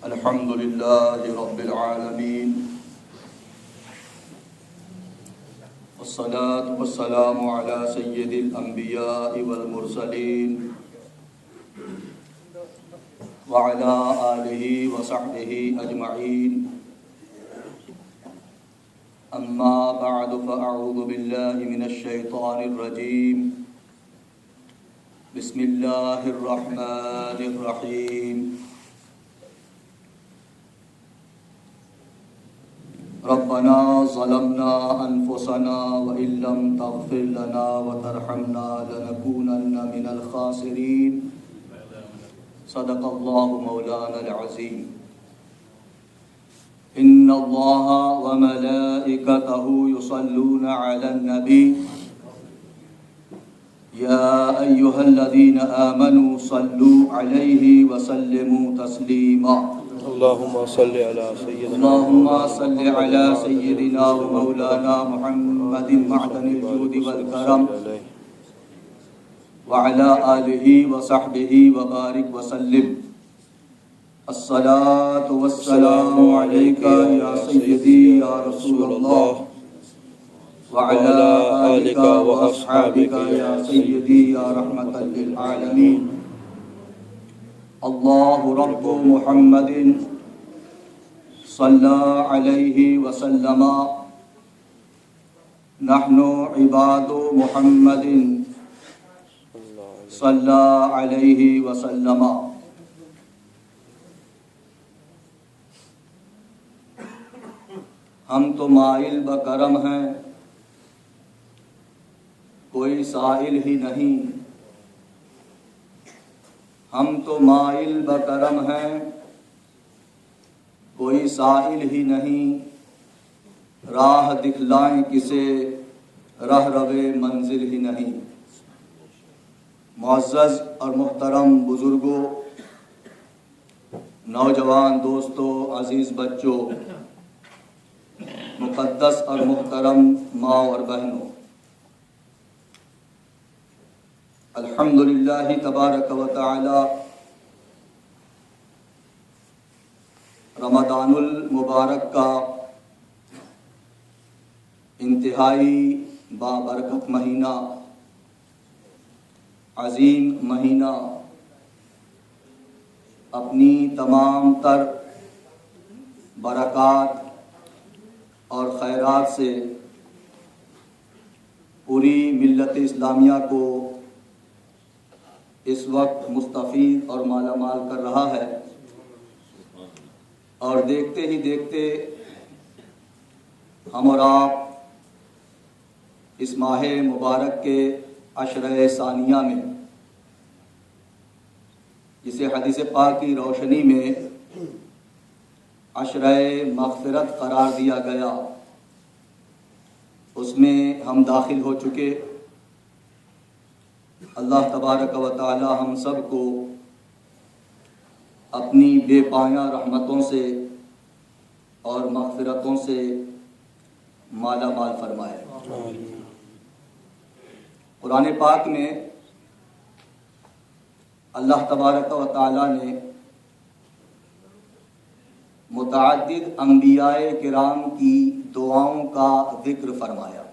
الحمد لله رب العالمين والصلاة والسلام على سيد الأنبياء والمرسلين وعلى آله وصحبه أجمعين أما بعد فأعوذ بالله من الشيطان الرجيم بسم الله الرحمن الرحيم ربنا ظلمنا أنفسنا وإن لم تغفر لنا وترحمنا لنكونن من الخاسرين صدق الله مولانا العظيم إن الله وملائكته يصلون على النبي يا أيها الذين آمنوا صلوا عليه وسلموا تسليما اللهم صل على سيدنا ومولانا محمد معدن الجود والكرم وعلى آله وصحبه وبارك وسلم الصلاة والسلام عليك يا سيدي يا رسول الله وعلى آلك وأصحابك يا سيدي يا رحمة للعالمين الله رب محمد صلى عليه وسلم نحن عباد محمد صلى عليه وسلم ہم تو مائل بکرم ہیں، کوئی سائل ہی نہیں، ہم تو مائل بکرم ہیں، کوئی سائل ہی نہیں، راہ دکھلائیں کسے رہ روے منزل ہی نہیں۔ معزز اور محترم بزرگوں، نوجوان دوستوں، عزیز بچوں، مقدس اور محترم ماں اور بہنوں، الحمدللہ تبارک و تعالی رمضان المبارک کا انتہائی بابرکت مہینہ، عظیم مہینہ، اپنی تمام تر برکات اور خیرات سے پوری ملت اسلامیہ کو اس وقت مستفید اور مالا مال کر رہا ہے، اور دیکھتے ہی دیکھتے ہم اور آپ اس ماہ مبارک کے عشرہ ثانیہ میں، جسے حدیث پاک کی روشنی میں عشرہ مغفرت قرار دیا گیا، اس میں ہم داخل ہو چکے۔ اللہ تبارک و تعالی ہم سب کو اپنی بے پایاں رحمتوں سے اور مغفرتوں سے مالا مال فرمائے۔ قرآن پاک میں اللہ تبارک و تعالی نے متعدد انبیاء کرام کی دعاؤں کا ذکر فرمایا۔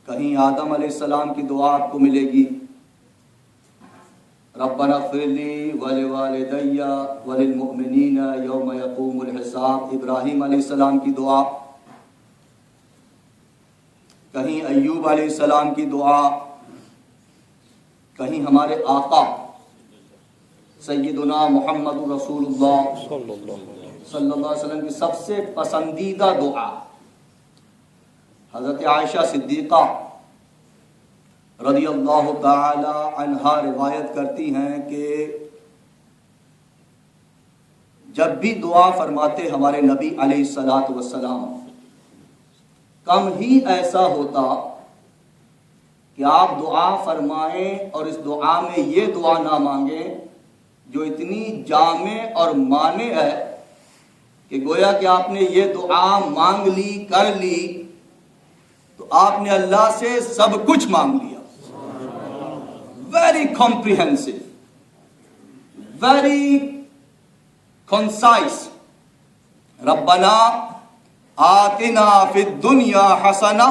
کہیں آدم علیہ السلام کی دعا آپ کو ملے گی، ربنا اغفر لی ولوالدی وللمؤمنین یوم یقوم الحساب، ابراہیم علیہ السلام کی دعا، کہیں ایوب علیہ السلام کی دعا، کہیں ہمارے آقا سیدنا محمد رسول اللہ صلی اللہ علیہ وسلم کی سب سے پسندیدہ دعا، حضرت عائشہ صدیقہ رضی اللہ تعالی عنہا روایت کرتی ہیں کہ جب بھی دعا فرماتے ہمارے نبی علیہ الصلوۃ والسلام، کم ہی ایسا ہوتا کہ آپ دعا فرمائیں اور اس دعا میں یہ دعا نہ مانگیں جو اتنی جامع اور مانع ہے کہ گویا کہ آپ نے یہ دعا مانگ لی، کر لی تو آپ نے اللہ سے سب کچھ مانگ لیا۔ Very comprehensive, very concise. ربنا آتنا فی الدنیا حسنہ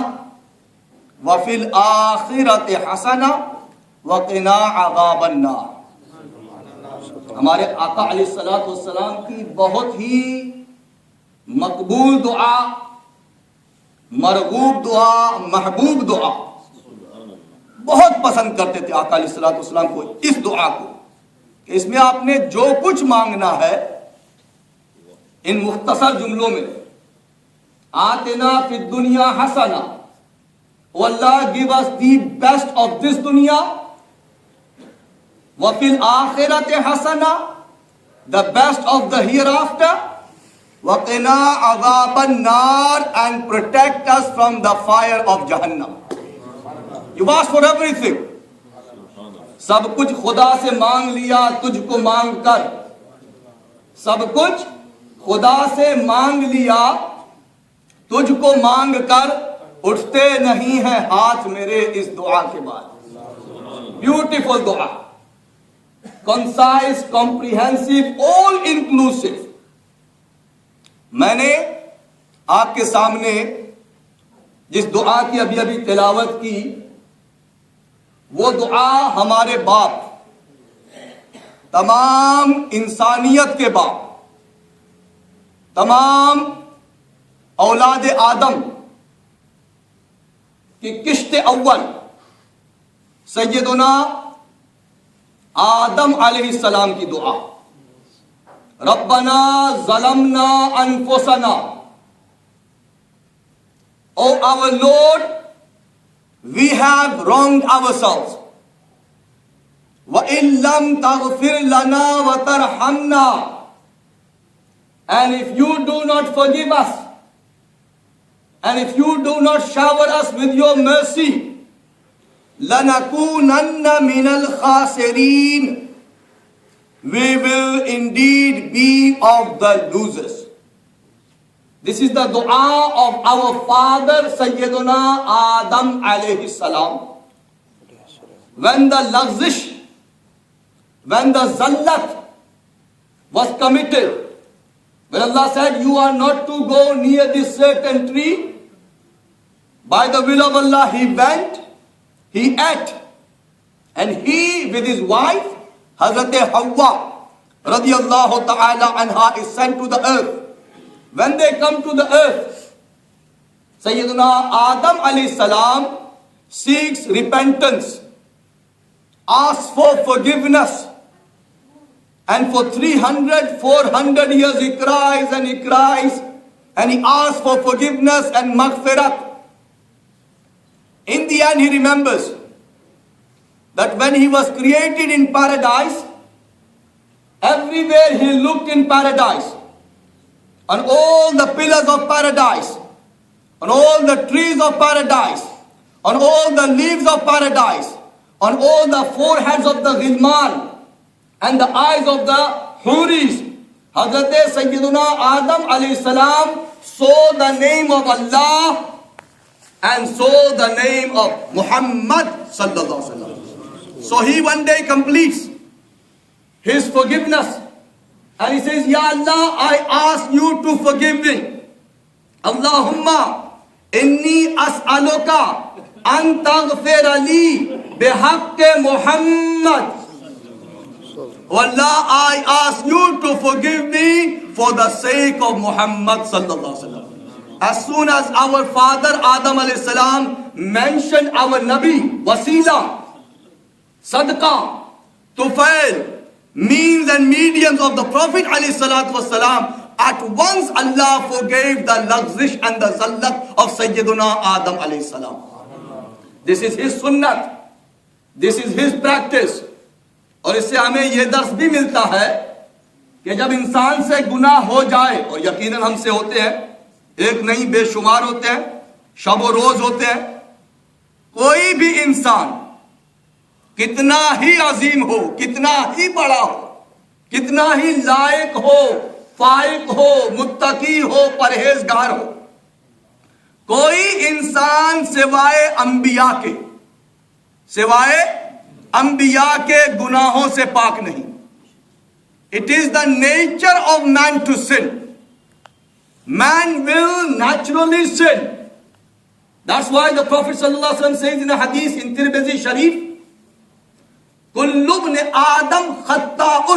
وفی الآخرۃ حسنہ وقنا عذاب النار. ہمارے آقا علیہ الصلوۃ والسلام کی بہت ہی مقبول دعا، مرغوب دعا، محبوب دعا، بہت پسند کرتے تھے آقا علیہ الصلوۃ والسلام کو اس دعا کو، کہ اس میں آپ نے جو کچھ مانگنا ہے ان مختصر جملوں میں آتنا فی الدنیا حسنہ، او اللہ give us the best of this دنیا، وفی الآخرۃ حسنہ the best of the hereafter، وقنا عذاب النار and protect us from the fire of Jahannam. You ask for everything. سب کچھ خدا سے مانگ لیا تجھ کو مانگ کر، سب کچھ خدا سے مانگ لیا تجھ کو مانگ کر، اٹھتے نہیں ہیں ہاتھ میرے اس دعا کے بعد. بیوٹیفل دعا، concise, comprehensive, all inclusive. میں نے آپ کے سامنے جس دعا کی ابھی ابھی تلاوت کی، وہ دعا ہمارے باپ، تمام انسانیت کے باپ، تمام اولاد آدم کی کشت اول سیدنا آدم علیہ السلام کی دعا. ربنا ظلمنا انفسنا، او our Lord, we have wronged ourselves. وَإِن لَمْ تَغْفِرْ لَنَا وَتَرْحَمْنَا, and if you do not forgive us, and if you do not shower us with your mercy, لَنَكُونَنَّ مِنَ الْخَاسِرِينَ, we will indeed be of the losers. This is the dua of our father Sayyiduna Adam alayhi salam. When the lagzish, when the zallat was committed, when Allah said you are not to go near this certain tree, by the will of Allah he went, he ate, and he with his wife Hazrat Hawwa radiyallahu ta'ala anha is sent to the earth. When they come to the earth, Sayyiduna Adam alayhi salam seeks repentance, asks for forgiveness, and for 300, 400 years he cries and he cries and he asks for forgiveness and maghfirat. In the end he remembers that when he was created in paradise, everywhere he looked in paradise, on all the pillars of paradise, on all the trees of paradise, on all the leaves of paradise, on all the foreheads of the ghilman and the eyes of the huris, Hazrat Sayyiduna Adam alayhi salam saw the name of Allah and saw the name of Muhammad sallallahu alaihi wasallam. So he one day completes his forgiveness and he says, Ya Allah, I ask you to forgive me. Allahumma inni as'aluka an taghfira li bihaqqi Muhammad. Oh Allah, I ask you to forgive me for the sake of Muhammad sallallahu alaihi wasallam. As soon as our father Adam alayhi salam mentioned our Nabi, wasila, sadaqah, tufail, means and mediums of the Prophet alayhi salatu wasalam, at once Allah forgave the lagzish and the zallat of Sayyiduna Adam alayhi salam. This is his sunnat, this is his practice. اور اس سے ہمیں یہ درس بھی ملتا ہے کہ جب انسان سے گناہ ہو جائے، اور یقیناً ہم سے ہوتے ہیں، ایک نہیں بے شمار ہوتے ہیں، شب و روز ہوتے ہیں، کوئی بھی انسان کتنا ہی عظیم ہو، کتنا ہی بڑا ہو، کتنا ہی لائق ہو، فائق ہو، متقی ہو، پرہیزگار ہو، کوئی انسان سوائے انبیاء کے گناہوں سے پاک نہیں. It is the nature of man to sin. Man will naturally sin. That's why the Prophet ﷺ says in a hadith in Tirmidhi Sharif, كُلُّ ابْنِ آدَمْ خَطَّاءٌ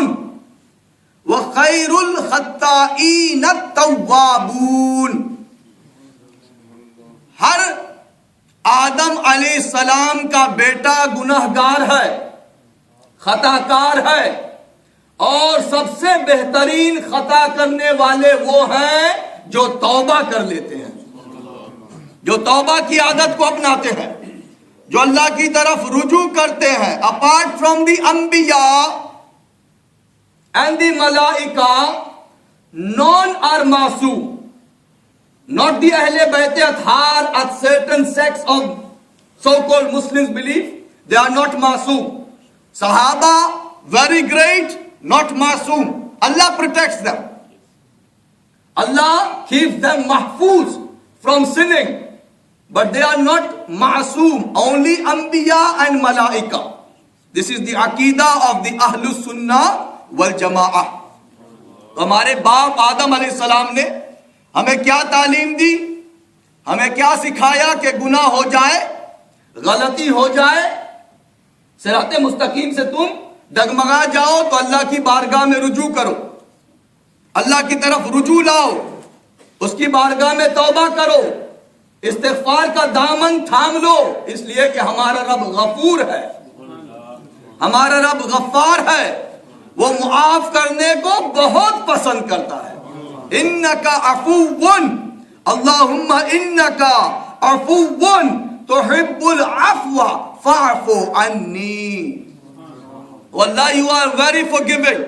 وَخَيْرُ الْخَطَّائِينَ التَّوَّابُونَ. ہر آدم علیہ السلام کا بیٹا گنہگار ہے، خطا کار ہے، اور سب سے بہترین خطا کرنے والے وہ ہیں جو توبہ کر لیتے ہیں، جو توبہ کی عادت کو اپناتے ہیں، جو اللہ کی طرف رجوع کرتے ہیں. اپارٹ فرام دی انبیاء and the malaika, none are masoom. Not the Ahle Bayt Athhar, a certain sects of so-called Muslims believe, they are not masoom. Sahaba, very great, not masoom. Allah protects them. Allah keeps them mahfuz from sinning. But they are not masoom. Only Anbiya and Malaika. This is the Aqidah of the Ahlus Sunnah والجماعہ. تو ہمارے باپ آدم علیہ السلام نے ہمیں کیا تعلیم دی؟ ہمیں کیا سکھایا کہ گناہ ہو جائے، غلطی ہو جائے، صراط مستقیم سے تم ڈگمگا جاؤ تو اللہ کی بارگاہ میں رجوع کرو، اللہ کی طرف رجوع لاؤ، اس کی بارگاہ میں توبہ کرو، استغفار کا دامن تھام لو، اس لیے کہ ہمارا رب غفور ہے، ہمارا رب غفار ہے، وہ معاف کرنے کو بہت پسند کرتا ہے. انکا عفون، اللہم انکا عفون تحب العفو فاعف عنی. Oh Allah, you are very forgiving.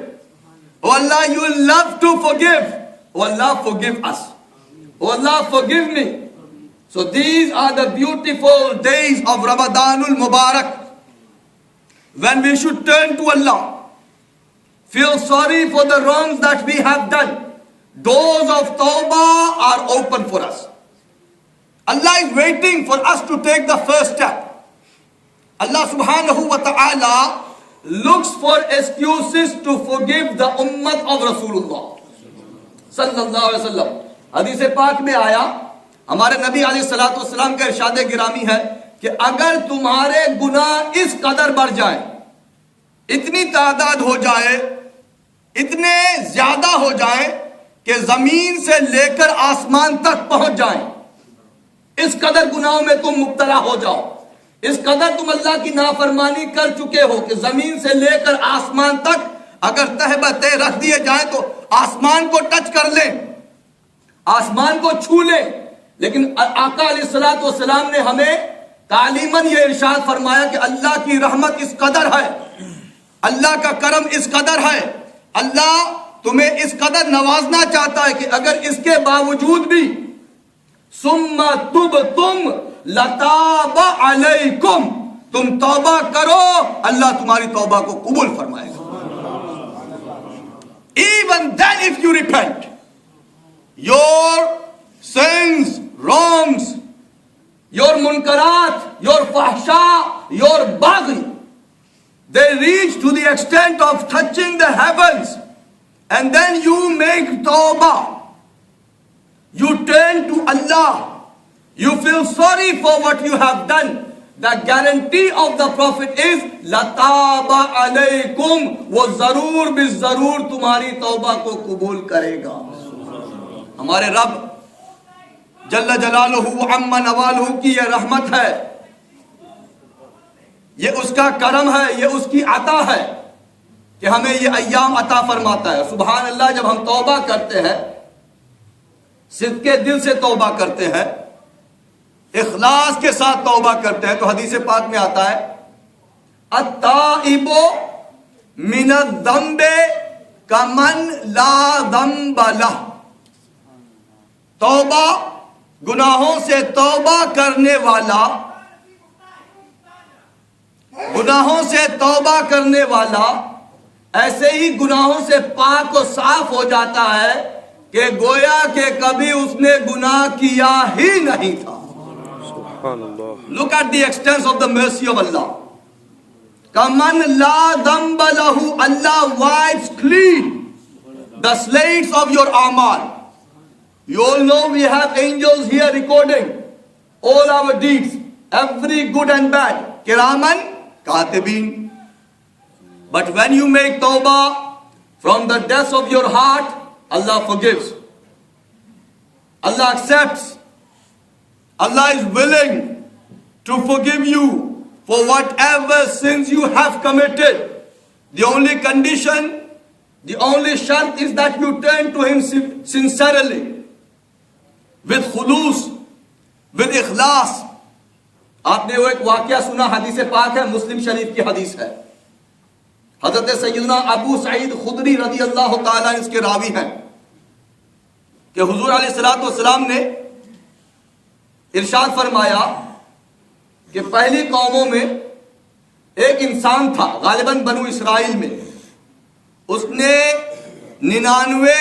Oh Allah, you love to forgive. Oh Allah, forgive us. Oh Allah, forgive me. So these are the beautiful days of Ramadanul Mubarak, when we should turn to Allah, feel sorry for the wrongs that we have done. Doors of Tawbah are open for us. Allah is waiting for us to take the first step. Allah subhanahu wa ta'ala looks for excuses to forgive the ummah of Rasulullah sallallahu alaihi wasallam. حدیث پاک میں آیا، ہمارے نبی علیہ الصلوۃ والسلام کا ارشاد گرامی ہے کہ اگر تمہارے گناہ اس قدر بڑھ جائیں، اتنی تعداد ہو جائے، اتنے زیادہ ہو جائیں کہ زمین سے لے کر آسمان تک پہنچ جائیں، اس قدر گناہوں میں تم مبتلا ہو جاؤ، اس قدر تم اللہ کی نافرمانی کر چکے ہو کہ زمین سے لے کر آسمان تک اگر تہ بتہ رکھ دیے جائیں تو آسمان کو ٹچ کر لیں، آسمان کو چھو لیں. لیکن آقا علیہ الصلوۃ والسلام نے ہمیں تعلیماً یہ ارشاد فرمایا کہ اللہ کی رحمت اس قدر ہے، اللہ کا کرم اس قدر ہے، اللہ تمہیں اس قدر نوازنا چاہتا ہے کہ اگر اس کے باوجود بھی ثم تبتم لتاب علیکم، تم توبہ کرو، اللہ تمہاری توبہ کو قبول فرمائے گا. Even then if you repent, your sins, wrongs, your munkarat, your fahsha, your baghi, they reach to the extent of touching the heavens, and then you make tawbah, you turn to Allah, you feel sorry for what you have done. The guarantee of the Prophet is لَتَابَ عَلَيْكُمْ، وہ ضرور بالضرور تمہاری توبہ کو قبول کرے گا. ہمارے رب جل جلالہ عم نوالہ کی یہ رحمت ہے، یہ اس کا کرم ہے، یہ اس کی عطا ہے کہ ہمیں یہ ایام عطا فرماتا ہے. سبحان اللہ، جب ہم توبہ کرتے ہیں، صدق دل سے توبہ کرتے ہیں، اخلاص کے ساتھ توبہ کرتے ہیں، تو حدیث پاک میں آتا ہے التائب من الذنب کمن لا ذنب لہ. توبہ، گناہوں سے توبہ کرنے والا، گناہوں سے توبہ کرنے والا ایسے ہی گناہوں سے پاک و صاف ہو جاتا ہے کہ گویا کہ کبھی اس نے گناہ کیا ہی نہیں تھا. Look at the extent of the mercy of Allah. Kaman la dhanba lahu, Allah wipes clean the slates of your amal. You all know we have angels here recording all our deeds, every good and bad. Kiraman katibin. But when you make tawbah from the depths of your heart, Allah forgives. Allah accepts. Allah is willing to forgive you for whatever sins you have committed. The only condition, the only shart is that you turn to Him sincerely, with khulus, with ikhlas. آپ نے وہ ایک واقعہ سنا، حدیث پاک ہے، مسلم شریف کی حدیث ہے. حضرت سیدنا ابو سعید خدری رضی اللہ تعالیٰ اس کے راوی ہیں کہ حضور علیہ الصلوۃ والسلام نے ارشاد فرمایا کہ پہلی قوموں میں ایک انسان تھا، غالباً بنو اسرائیل میں، اس نے 99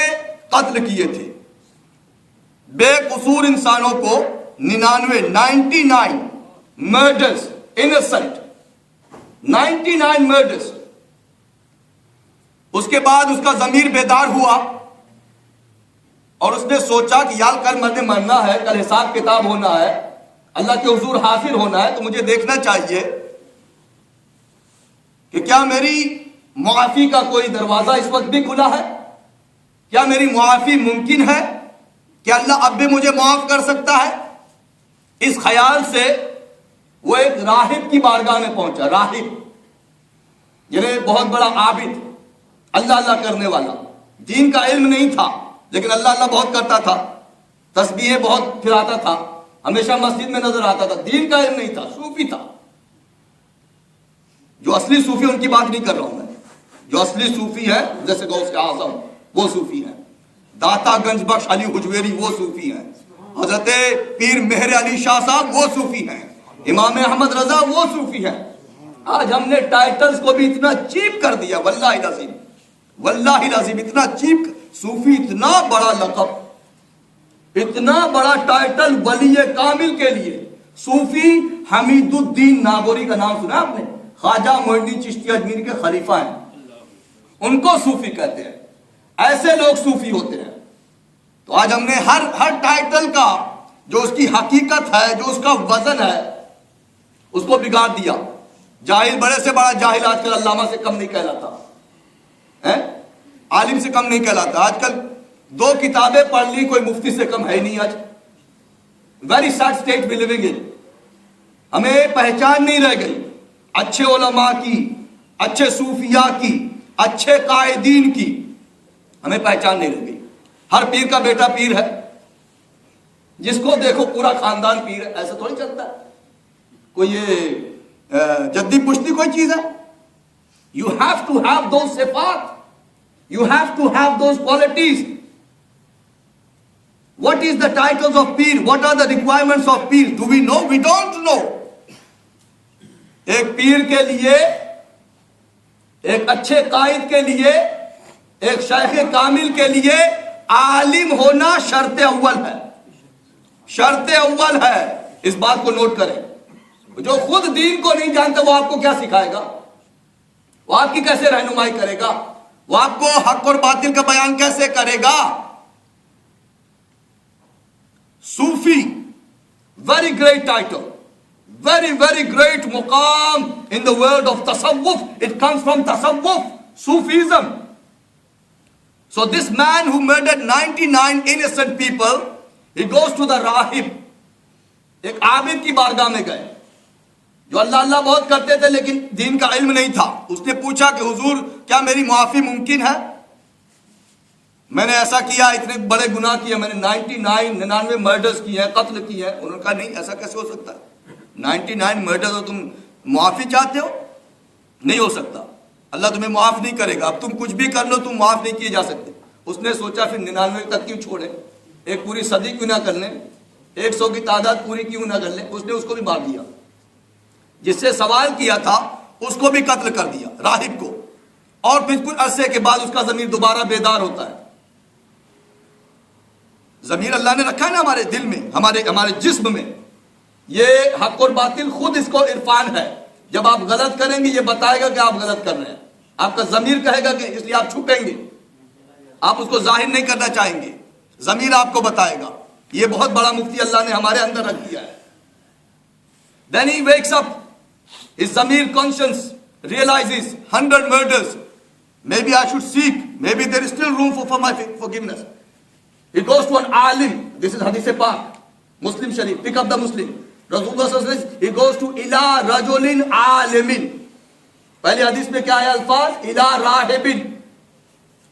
قتل کیے تھے، بے قصور انسانوں کو 99 murders, innocent 99 murders. اس کے بعد اس کا ضمیر بیدار ہوا اور اس نے سوچا کہ یار کل میں نے مرنا ہے، کل حساب کتاب ہونا ہے، اللہ کے حضور حاضر ہونا ہے، تو مجھے دیکھنا چاہیے کہ کیا میری معافی کا کوئی دروازہ اس وقت بھی کھلا ہے، کیا میری معافی ممکن ہے، کیا اللہ اب بھی مجھے معاف کر سکتا ہے. اس خیال سے وہ ایک راہب کی بارگاہ میں پہنچا. راہب یعنی بہت بڑا عابد، اللہ اللہ کرنے والا، دین کا علم نہیں تھا لیکن اللہ اللہ بہت کرتا تھا، تسبیحیں بہت پھراتا تھا، ہمیشہ مسجد میں نظر آتا تھا، دین کا علم نہیں تھا، صوفی تھا. جو اصلی صوفی، ان کی بات نہیں کر رہا ہوں میں، جو اصلی صوفی ہے جیسے غوث اعظم وہ صوفی ہیں، داتا گنج بخش علی حجویری وہ صوفی ہیں، حضرت پیر مہر علی شاہ صاحب وہ صوفی ہیں، امام احمد رضا وہ صوفی ہیں. آج ہم نے ٹائٹلز کو بھی اتنا چیپ کر دیا، واللہ العظیم، واللہ العظیم اتنا چیپ. صوفی اتنا بڑا لقب، اتنا بڑا ٹائٹل ولی کامل کے لیے. صوفی حمید الدین ناگوری کا نام سنا آپ نے؟ خواجہ معین الدین چشتی اجمیری کے خلیفہ ہیں، ان کو صوفی کہتے ہیں. ایسے لوگ صوفی ہوتے ہیں. تو آج ہم نے ہر ٹائٹل کا جو اس کی حقیقت ہے، جو اس کا وزن ہے، اس کو بگاڑ دیا. جاہل بڑے سے بڑا جاہل آج کل علامہ سے کم نہیں کہلاتا، عالم سے کم نہیں کہلاتا. آج کل 2 کتابیں پڑھ لی کوئی مفتی سے کم ہے ہی نہیں. آج very sad state we living in. ہمیں پہچان نہیں رہ گئی اچھے علماء کی، اچھے صوفیاء کی، اچھے قائدین کی، ہمیں پہچان نہیں رہ گئی. ہر پیر کا بیٹا پیر ہے، جس کو دیکھو پورا خاندان پیر ہے. ایسا تھوڑی چلتا ہے. کوئی یہ جدی پشتی کوئی چیز ہے؟ You have to have those صفات، you have to have those qualities. What is the titles of peer? What are the requirements of peer? Do we know? We don't know. ایک پیر کے لیے، ایک اچھے قائد کے لیے، ایک شیخ کامل کے لیے عالم ہونا شرط اول ہے. شرط اول ہے. اس بات کو نوٹ کریں. جو خود دین کو نہیں جانتا وہ آپ کو کیا سکھائے گا؟ وہ آپ کی کیسے رہنمائی کرے گا؟ وہ آپ کو حق اور باطل کا بیان کیسے کرے گا؟ صوفی، very great title, very great مقام in the world of tasawwuf. It comes from tasawwuf, Sufism. So this man who murdered 99 innocent people, he goes to the rahib. ایک عابد کی بارگاہ میں گئے جو اللہ اللہ بہت کرتے تھے لیکن دین کا علم نہیں تھا. اس نے پوچھا کہ حضور کیا میری معافی ممکن ہے؟ میں نے ایسا کیا، اتنے بڑے گناہ کیے، میں نے 99 مرڈرز کیے ہیں، قتل کیے ہیں. انہوں نے کہا نہیں، ایسا کیسے ہو سکتا ہے؟ 99 مرڈرز اور تم معافی چاہتے ہو؟ نہیں ہو سکتا، اللہ تمہیں معاف نہیں کرے گا. اب تم کچھ بھی کر لو، تم معاف نہیں کیے جا سکتے. اس نے سوچا پھر 99 تک کیوں چھوڑیں، ایک پوری صدی کیوں نہ کر لیں، 100 کی تعداد پوری کیوں نہ کر لیں. اس نے اس کو بھی مار دیا. جس سے سوال کیا تھا اس کو بھی قتل کر دیا، راہب کو. اور پھر کچھ عرصے کے بعد اس کا ضمیر دوبارہ بیدار ہوتا ہے. ضمیر اللہ نے رکھا ہے نا ہمارے دل میں، ہمارے جسم میں. یہ حق اور باطل خود اس کو عرفان ہے. جب آپ غلط کریں گے یہ بتائے گا کہ آپ غلط کر رہے ہیں. آپ کا ضمیر کہے گا کہ اس لیے آپ چھپیں گے, آپ اس کو ظاہر نہیں کرنا چاہیں گے, ضمیر آپ کو بتائے گا. یہ بہت بڑا مفتی اللہ نے ہمارے اندر رکھ دیا ہے. Then he wakes up, his ضمیر conscience realizes 100 murders. Maybe I should seek, maybe there is still room for my forgiveness. He goes to an alim. This is Hadith Pak, Muslim Sharif. Pick up the Muslim. Rasulullah sallallahu alaihi wasallam, he goes to ila rajulin alimin. پہلے حدیث میں کیا ہے الفاظ؟ الا راہبن,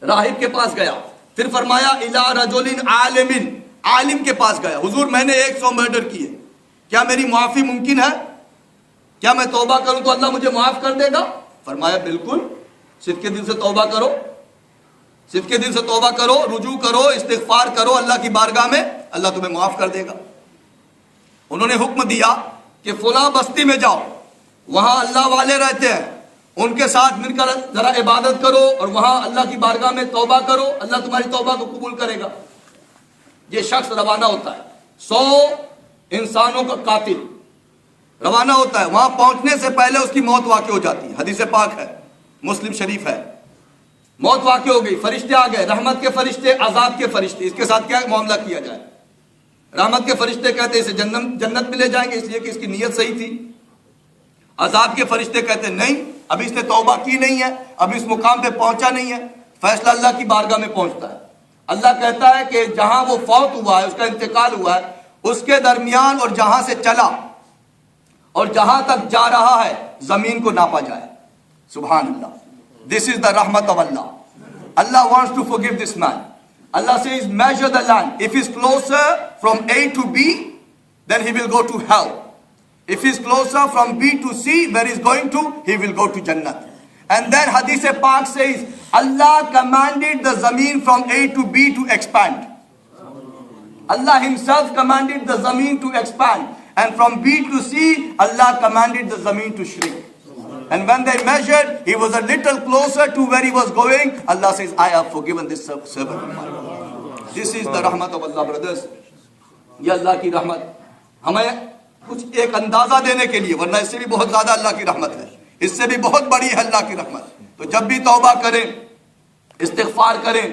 راہب کے پاس گیا. پھر فرمایا الا رجلن عالمن, عالم کے پاس گیا. حضور میں نے 100 مرڈر کیے, کیا میری معافی ممکن ہے؟ کیا میں توبہ کروں تو اللہ مجھے معاف کر دے گا؟ فرمایا بالکل, صدق کے دل سے توبہ کرو, صدق کے دل سے توبہ کرو, رجوع کرو, استغفار کرو اللہ کی بارگاہ میں, اللہ تمہیں معاف کر دے گا. انہوں نے حکم دیا کہ فلاں بستی میں جاؤ, وہاں اللہ والے رہتے ہیں, ان کے ساتھ مل کر ذرا عبادت کرو اور وہاں اللہ کی بارگاہ میں توبہ کرو, اللہ تمہاری توبہ کو قبول کرے گا. یہ شخص روانہ ہوتا ہے, 100 انسانوں کا قاتل روانہ ہوتا ہے. وہاں پہنچنے سے پہلے اس کی موت واقع ہو جاتی ہے. حدیث پاک ہے, مسلم شریف ہے. موت واقع ہو گئی, فرشتے آ گئے, رحمت کے فرشتے, عذاب کے فرشتے. اس کے ساتھ کیا معاملہ کیا جائے؟ رحمت کے فرشتے کہتے ہیں اسے جنت میں لے جائیں گے اس لیے کہ اس کی نیت صحیح تھی. عذاب کے فرشتے کہتے ہیں نہیں, ابھی اس نے توبہ کی نہیں ہے, ابھی اس مقام پہ پہنچا نہیں ہے. فیصلہ اللہ کی بارگاہ میں پہنچتا ہے. اللہ کہتا ہے کہ جہاں وہ فوت ہوا ہے, اس کا انتقال ہوا ہے, اس کے درمیان اور جہاں سے چلا اور جہاں تک جا رہا ہے زمین کو ناپا جائے. سبحان اللہ. This is the rahmat of Allah. Allah wants to forgive this man. Allah says measure the land. If he's closer from A to B, then he will go to hell. If he's closer from B to C, where he's going to, he will go to Jannat. And then Hadith Pak says, Allah commanded the zameen from A to B to expand. Allah himself commanded the zameen to expand. And from B to C, Allah commanded the zameen to shrink. And when they measured, he was a little closer to where he was going. Allah says, I have forgiven this servant of mine. This is the rahmat of Allah, brothers. یہ اللہ کی رحمت ہمیں کچھ ایک اندازہ دینے کے لیے, ورنہ اس سے بھی بہت زیادہ اللہ کی رحمت ہے, اس سے بھی بہت بڑی ہے اللہ کی رحمت. تو جب بھی توبہ کریں, استغفار کریں,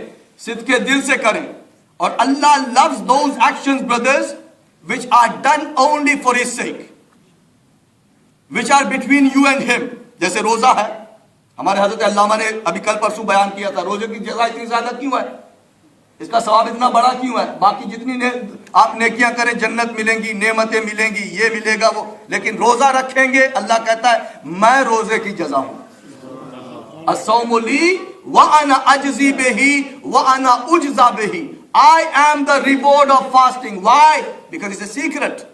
صدق کے دل سے کریں. اور اللہ loves those actions, brothers, which are done only for his sake, which are between you and him. جیسے روزہ ہے, ہمارے حضرت علامہ نے ابھی کل پرسوں بیان کیا تھا, روزے کی جزا اتنی زیادہ کیوں ہے, اس کا ثواب اتنا بڑا کیوں ہے؟ باقی جتنی آپ نیکیاں کریں جنت ملیں گی, نعمتیں ملیں گی, یہ ملے گا وہ, لیکن روزہ رکھیں گے اللہ کہتا ہے میں روزے کی جزا ہوں. الصوم لی وانا اجزی بہ وانا اجزا بہ. I am the reward of fasting. Why? Because it's a secret.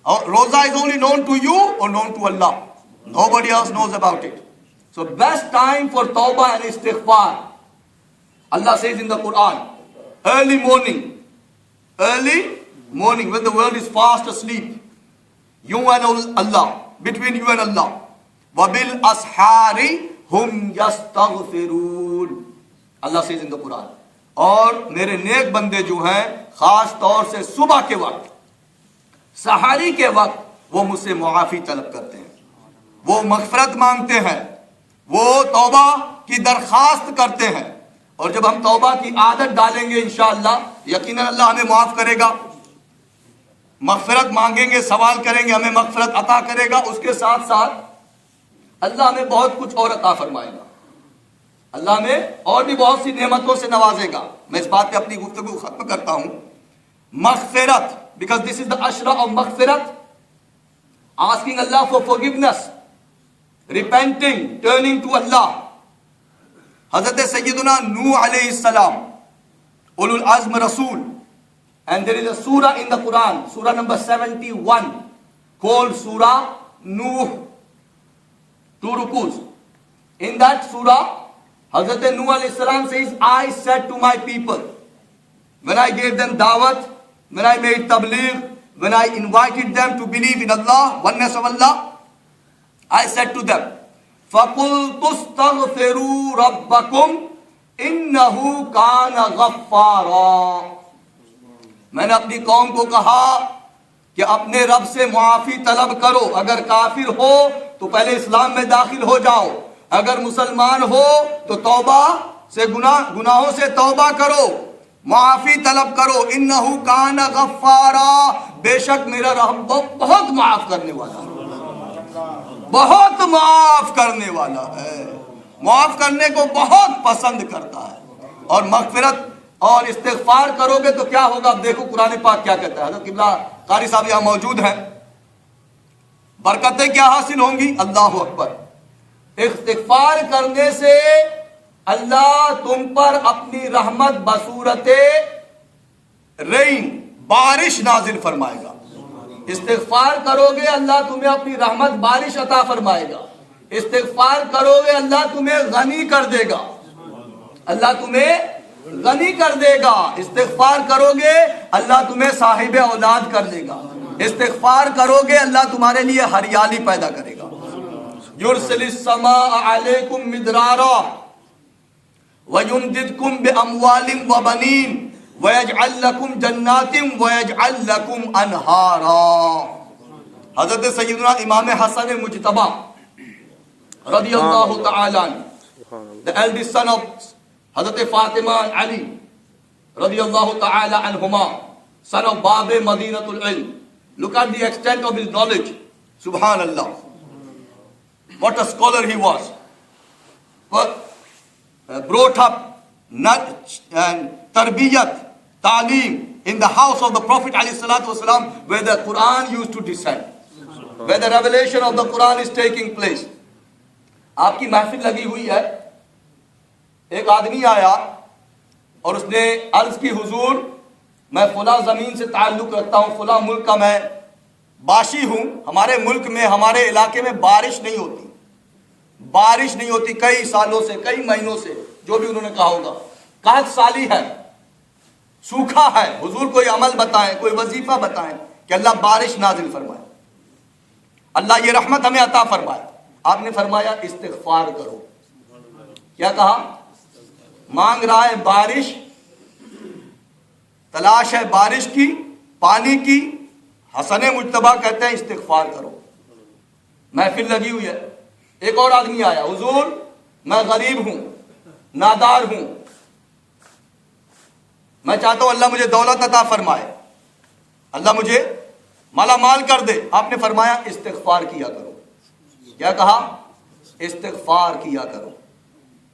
Roza is only known to you or known to Allah. Nobody else knows about it. So best time for tawbah and istighfar. Allah says in the Quran, early morning, when the world is fast asleep, you and Allah, between you and Allah. وَبِالْ أَسْحَارِ هُمْ يَسْتَغْفِرُونَ. Allah says in the Quran, اور میرے نیک بندے جو ہیں خاص طور سے صبح کے وقت, سحری کے وقت, وہ مجھ سے معافی طلب کرتے ہیں, وہ مغفرت مانگتے ہیں, وہ توبہ کی درخواست کرتے ہیں. اور جب ہم توبہ کی عادت ڈالیں گے انشاءاللہ, یقیناً اللہ ہمیں معاف کرے گا. مغفرت مانگیں گے, سوال کریں گے, ہمیں مغفرت عطا کرے گا. اس کے ساتھ ساتھ اللہ ہمیں بہت کچھ اور عطا فرمائے گا. اللہ ہمیں اور بھی بہت سی نعمتوں سے نوازے گا. میں اس بات پہ اپنی گفتگو ختم کرتا ہوں. مغفرت, because this is the ashra of maghfirat, asking Allah for forgiveness, repenting, turning to Allah. Hazrat Sayyiduna Nuh alayhi salam, Ulul Azm Rasul, and there is a surah in the Quran, surah number 71, called Surah Nuh, 2 rukus. In that surah, Hazrat Nuh alayhi salam says, I said to my people, when I gave them dawat, when I made tabligh, when I invited them to believe in Allah, oneness of Allah, I said to them, فَقُلْتُ اسْتَغْفِرُوا رَبَّكُمْ إِنَّهُ كَانَ غَفَّارًا. میں نے اپنی قوم کو کہا کہ اپنے رب سے معافی طلب کرو, اگر کافر ہو تو پہلے اسلام میں داخل ہو جاؤ. اگر مسلمان ہو تو توبہ سے گناہوں سے توبہ کرو, معافی طلب کرو. انہو کان غفارا, بے شک میرا رب بہت معاف کرنے والا ہے, بہت معاف کرنے والا ہے, معاف کرنے کو بہت پسند کرتا ہے. اور مغفرت اور استغفار کرو گے تو کیا ہوگا؟ اب دیکھو قرآن پاک کیا کہتا ہے. حضرت قبلہ قاری صاحب یہاں موجود ہیں. برکتیں کیا حاصل ہوں گی؟ اللہ اکبر. استغفار کرنے سے اللہ تم پر اپنی رحمت بصورت رین, بارش نازل فرمائے گا. استغفار کرو گے اللہ تمہیں اپنی رحمت بارش عطا فرمائے گا. استغفار کرو گے اللہ تمہیں غنی کر دے گا, اللہ تمہیں غنی کر دے گا. استغفار کرو گے اللہ تمہیں صاحب اولاد کر دے گا. استغفار کرو گے اللہ تمہارے لیے ہریالی پیدا کرے گا. یرسل السماء علیکم مدرارا وَيُمْدِدْكُمْ بِأَمْوَالٍ وَبَنِينَ وَيَجْعَلْ لَكُمْ جَنَّاتٍ وَيَجْعَلْ لَكُمْ أَنْهَارًا. حضرت سیدنا امام حسن مجتبی رضی اللہ تعالی عنہ, the eldest son of حضرت فاطمہ علی رضی اللہ تعالی عنہما, son of Bab Madinat al-Ilm. Look at the extent of his knowledge. Subhanallah. What a scholar he was. But brought up tarbiyat, ta'lim in the house of the Prophet ﷺ, where the Quran used to descend, where the revelation of the Quran is taking place. آپ کی محفل لگی ہوئی ہے, ایک آدمی آیا اور اس نے عرض کی حضور میں فلاں زمین سے تعلق رکھتا ہوں, فلاں ملک کا میں باشی ہوں, ہمارے ملک میں ہمارے علاقے میں بارش نہیں ہوتی, بارش نہیں ہوتی کئی سالوں سے, کئی مہینوں سے, جو بھی انہوں نے کہا ہوگا. قحط سالی ہے, سوکھا ہے, حضور کوئی عمل بتائیں, کوئی وظیفہ بتائیں کہ اللہ بارش نازل فرمائے, اللہ یہ رحمت ہمیں عطا فرمائے. آپ نے فرمایا استغفار کرو. کیا کہا؟ مانگ رہا ہے بارش, تلاش ہے بارش کی, پانی کی. حسن مجتبی کہتے ہیں استغفار کرو. محفل لگی ہوئی ہے. ایک اور آدمی آیا, حضور میں غریب ہوں, نادار ہوں, میں چاہتا ہوں اللہ مجھے دولت عطا فرمائے, اللہ مجھے مالا مال کر دے. آپ نے فرمایا استغفار کیا کرو. کیا کہا؟ استغفار کیا کرو.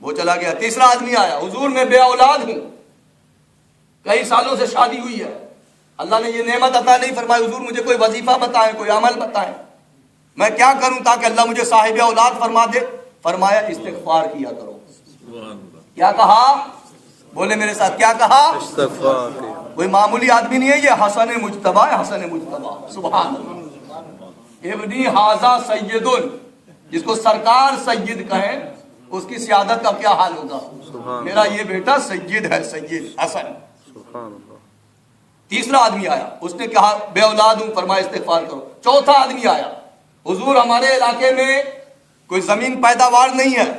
وہ چلا گیا. تیسرا آدمی آیا, حضور میں بے اولاد ہوں, کئی سالوں سے شادی ہوئی ہے, اللہ نے یہ نعمت عطا نہیں فرمائی, حضور مجھے کوئی وظیفہ بتائیں, کوئی عمل بتائیں, میں کیا کروں تاکہ اللہ مجھے صاحب اولاد فرما دے. فرمایا استغفار کیا کرو. کیا کہا؟ بولے میرے ساتھ, کیا کہا؟ استغفار. کوئی معمولی آدمی نہیں ہے, یہ حسن مجتبی ہے, حسن مجتبی. سبحان اللہ. ابنی ھذا سید, جس کو سرکار سید کہیں, اس کی سیادت کا کیا حال ہوگا؟ میرا یہ بیٹا سید ہے, سید حسن. تیسرا آدمی آیا, اس نے کہا بے اولاد ہوں, فرمایا استغفار کرو. چوتھا آدمی آیا, حضور ہمارے علاقے میں کوئی زمین پیداوار نہیں ہے,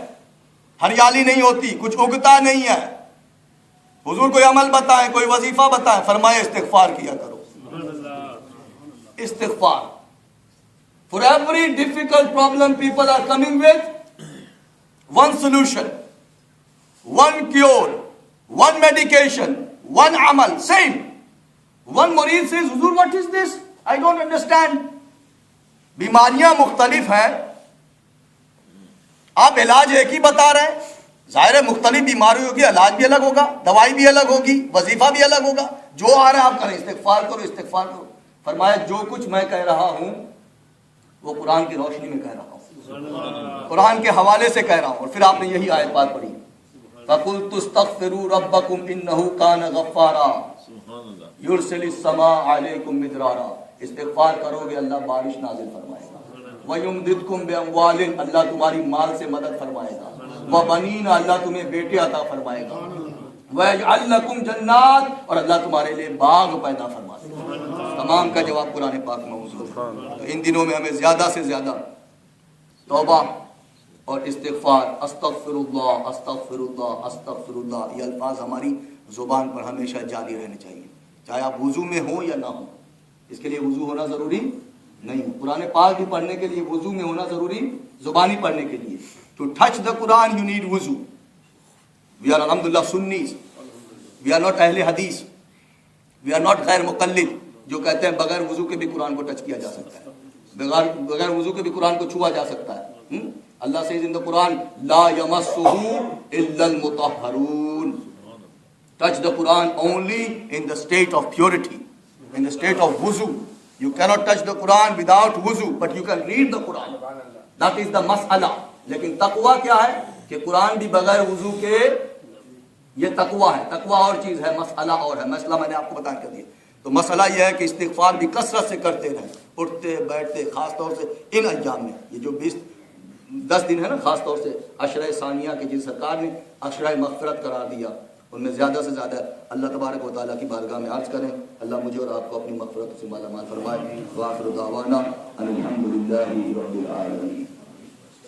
ہریالی نہیں ہوتی, کچھ اگتا نہیں ہے, حضور کوئی عمل بتائیں, کوئی وظیفہ بتائیں. فرمایا استغفار کیا کرو. استغفار. For every difficult problem people are coming with one solution, one cure, one medication, one amal, same. One murid says, Huzur, what is this? I don't understand. بیماریاں مختلف ہیں, آپ علاج ایک ہی بتا رہے ہیں. ظاہر ہے مختلف بیماریوں کی علاج بھی الگ ہوگا, دوائی بھی الگ ہوگی, وظیفہ بھی الگ ہوگا. جو آ رہا ہے آپ کریں, استغفار کرو, استغفار کرو. فرمایا جو کچھ میں کہہ رہا ہوں وہ قرآن کی روشنی میں کہہ رہا ہوں, قرآن کے حوالے سے کہہ رہا ہوں. اور پھر آپ نے یہی آیت بات پڑھی, فَقُلْتُ اسْتَغْفِرُوا رَبَّكُمْ إِنَّهُ كَانَ غَفَّارًا يُرْسِلِ السَّمَاءَ عَلَيْكُمْ مِدْرَارًا. استغفار کرو گے اللہ بارش نازل فرمائے گا. وَيُمْدِدْكُمْ بِأَمْوَالٍ, اللہ تمہاری مال سے مدد فرمائے گا. وَبَنِينَ, اللہ تمہیں بیٹے عطا فرمائے گا. وَيَجْعَلْ لَكُمْ جَنَّاتٍ, اور اللہ تمہارے لیے باغ پیدا فرما دے گا. تمام کا جواب قرآن پاک میں موجود ہے. تو ان دنوں میں ہمیں زیادہ سے زیادہ توبہ اور استغفار, استغفر اللہ, استغفر اللہ, استغفر اللہ, یہ الفاظ ہماری زبان پر ہمیشہ جاری رہنے چاہیے, چاہے آپ وضو میں ہوں یا نہ ہوں. اس کے لیے وضو ہونا ضروری نہیں. قرآن پاک بھی پڑھنے کے لیے وضو میں ہونا ضروری, زبانی پڑھنے کے لیے. To touch the Quran you need وضو. وی آر الحمدللہ سنیز, وی آر ناٹ اہل حدیث, وی آر ناٹ غیر مقلد جو کہتے ہیں بغیر وضو کے بھی قرآن کو ٹچ کیا جا سکتا ہے, بغیر وضو کے بھی قرآن کو چھوا جا سکتا ہے. اللہ says in the Quran, لا يمسه الا المطهرون. Touch the Quran only in the state of purity, in the state of wuzu. You cannot touch the Quran without wuzu, but you can read the Quran. That is the mas'ala. لیکن تقوی کیا ہے کہ قرآن بھی بغیر وضو کے, یہ تقوی ہے. تقوی اور چیز ہے, مسئلہ اور ہے. مسئلہ میں نے آپ کو بتا کر دیا. تو مسئلہ یہ ہے کہ استغفار بھی کثرت سے کرتے رہیں, اٹھتے بیٹھتے, خاص طور سے ان ایام میں. یہ جو 10 دن ہے نا, خاص طور سے عشرہ ثانیہ کے جن سرکار نے عشرہ مغفرت قرار دیا, ان میں زیادہ سے زیادہ اللہ تبارک و تعالیٰ کی بارگاہ میں عرض کریں, اللہ مجھے اور آپ کو اپنی مغفرت سے مالا مال فرمائے. وآخر دعوانا ان الحمد للہ رب العالمین.